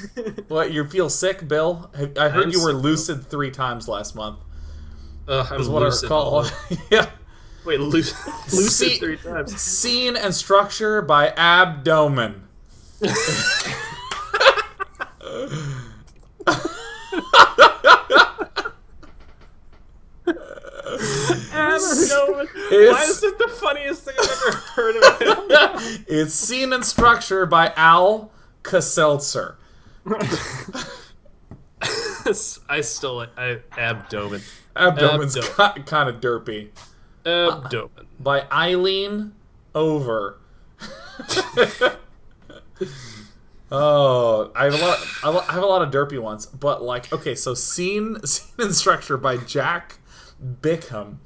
What, you feel sick, Bill? I heard I'm you were sick, lucid 3 times last month. I'm Is what I lucid. recall. Yeah. Wait, lucid See- 3 times. Scene and Structure by Abdomen. Why is it the funniest thing I've ever heard of it? It's Scene and Structure by Al Caseltzer. Abdomen. Abdomen's kind of derpy. Abdomen. By Eileen Over. Oh, I have a lot of derpy ones, but like, okay, so Scene and Structure by Jack Bickham.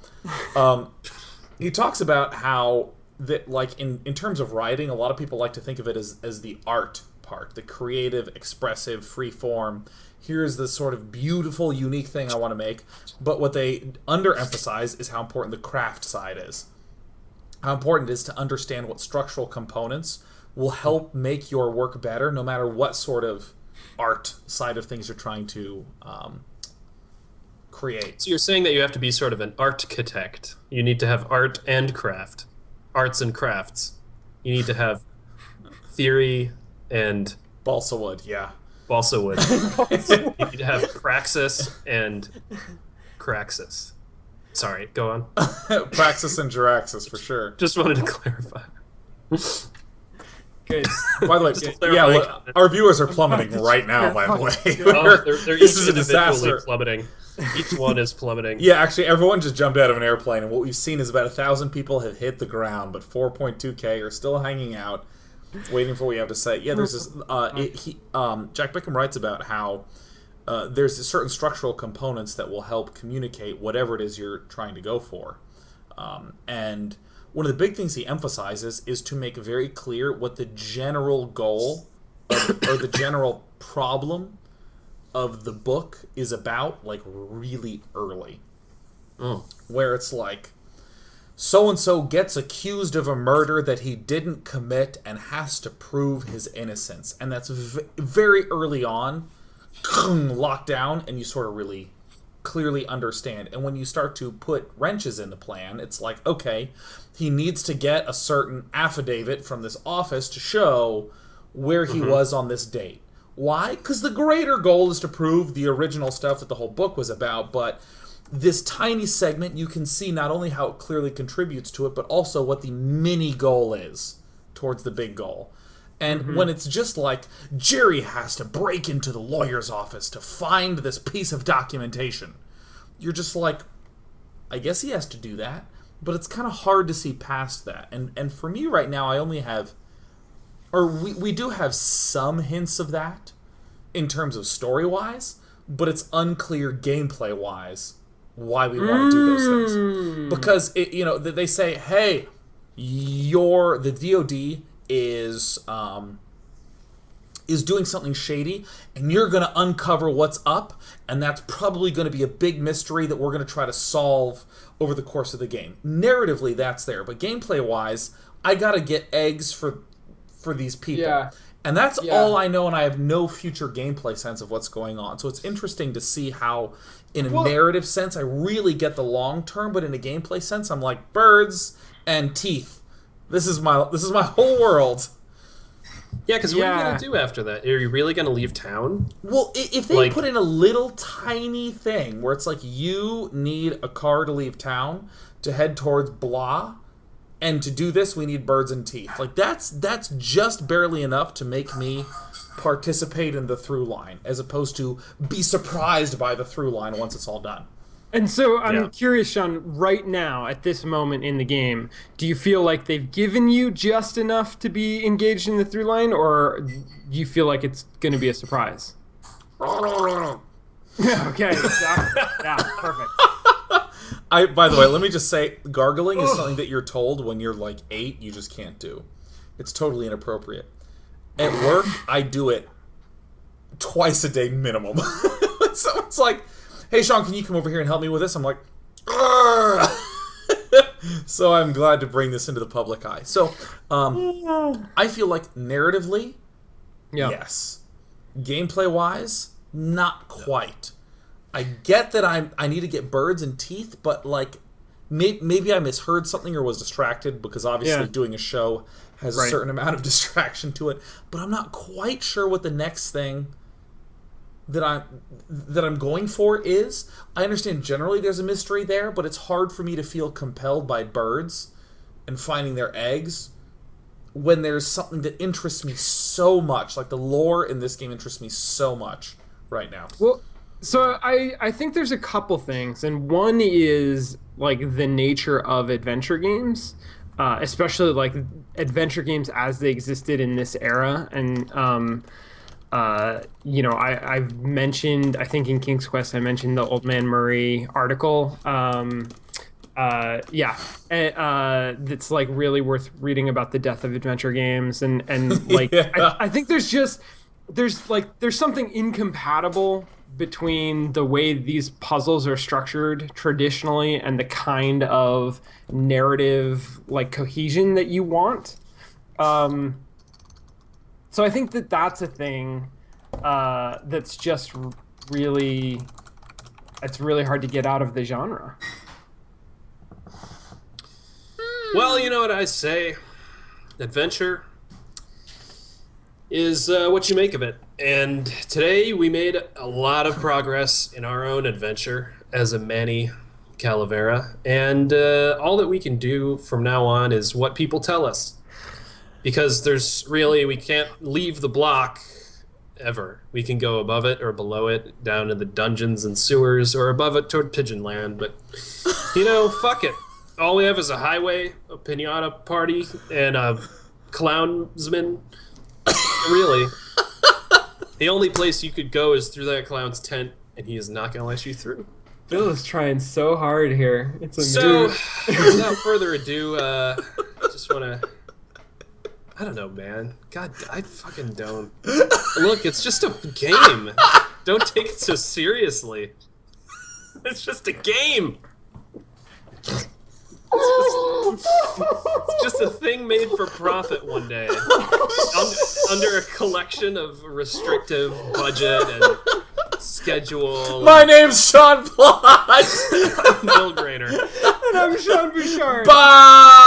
he talks about how that, like, in terms of writing, a lot of people like to think of it as the art part, the creative, expressive, free form. Here's the sort of beautiful, unique thing I want to make. But what they underemphasize is how important the craft side is. How important it is to understand what structural components will help make your work better, no matter what sort of art side of things you're trying to create. So you're saying that you have to be sort of an architect. You need to have art and craft. Arts and crafts. You need to have theory and... Balsa wood, yeah. Balsa wood. You need to have praxis and craxis. Sorry, go on. Praxis and Jiraxis, for sure. Just wanted to clarify. Good. By the way, yeah, look, our viewers are plummeting right now, by the way. Oh, they're This each is a disaster. individually plummeting. Each one is plummeting. Yeah, actually, everyone just jumped out of an airplane, and what we've seen is about 1,000 people have hit the ground, but 4.2K are still hanging out, waiting for what we have to say. Yeah, there's this. Jack Bickham writes about how there's certain structural components that will help communicate whatever it is you're trying to go for, and one of the big things he emphasizes is to make very clear what the general goal or the general problem of the book is about, like, really early. Where it's like, so-and-so gets accused of a murder that he didn't commit and has to prove his innocence. And that's very early on, locked down, and you sort of really clearly understand. And when you start to put wrenches in the plan, it's like, okay, he needs to get a certain affidavit from this office to show where he was on this date. Why? Because the greater goal is to prove the original stuff that the whole book was about, but this tiny segment, you can see not only how it clearly contributes to it, but also what the mini goal is towards the big goal. And when it's just like, Jerry has to break into the lawyer's office to find this piece of documentation, you're just like, I guess he has to do that, but it's kind of hard to see past that. And for me right now, I only have, or we do have some hints of that in terms of story-wise, but it's unclear gameplay-wise why we want to do those things. Because, they say, hey, the DoD is doing something shady, and you're going to uncover what's up, and that's probably going to be a big mystery that we're going to try to solve over the course of the game. Narratively, that's there, but gameplay-wise, I got to get eggs for these people. Yeah. And that's all I know, and I have no future gameplay sense of what's going on. So it's interesting to see how, in a narrative sense, I really get the long term, but in a gameplay sense, I'm like, birds and teeth. This is my whole world. Yeah, because what are you going to do after that? Are you really going to leave town? Well, if they put in a little tiny thing where it's like, you need a car to leave town to head towards blah, and to do this, we need birds and teeth. Like, that's just barely enough to make me participate in the through line, as opposed to be surprised by the through line once it's all done. And so I'm curious, Sean, right now, at this moment in the game, do you feel like they've given you just enough to be engaged in the through line, or do you feel like it's going to be a surprise? Okay, exactly. Yeah, perfect. By the way, let me just say, gargling is something that you're told when you're like 8, you just can't do. It's totally inappropriate. At work, I do it twice a day minimum. Someone's like, hey, Sean, can you come over here and help me with this? I'm like, so I'm glad to bring this into the public eye. So, I feel like narratively, yes. Gameplay-wise, not quite. I get that I need to get birds and teeth, but like maybe I misheard something or was distracted, because obviously doing a show has a certain amount of distraction to it. But I'm not quite sure what the next thing that I'm going for is. I understand generally there's a mystery there, but it's hard for me to feel compelled by birds and finding their eggs when there's something that interests me so much. Like, the lore in this game interests me so much right now. Well, so I think there's a couple things, and one is like the nature of adventure games, especially like adventure games as they existed in this era. And I've mentioned, I think in King's Quest I mentioned the Old Man Murray article that's like really worth reading about the death of adventure games, and like I think there's something incompatible between the way these puzzles are structured traditionally and the kind of narrative like cohesion that you want. So I think that's a thing that's just really, it's really hard to get out of the genre. Well, you know what I say. Adventure is what you make of it. And today we made a lot of progress in our own adventure as a Manny Calavera. And all that we can do from now on is what people tell us. Because we can't leave the block ever. We can go above it or below it, down to the dungeons and sewers, or above it toward Pigeon Land. But, fuck it. All we have is a highway, a pinata party, and a clownsman. Really. The only place you could go is through that clown's tent, and he is not going to let you through. Bill is trying so hard here. It's amazing. So, without further ado, I just want to... I don't know, man. God, I fucking don't. Look, it's just a game. Don't take it so seriously. It's just a game. It's just a thing made for profit one day. Under a collection of restrictive budget and schedule. My name's Sean Plott. I'm Bill Grainer. And I'm Sean Bouchard. Bye!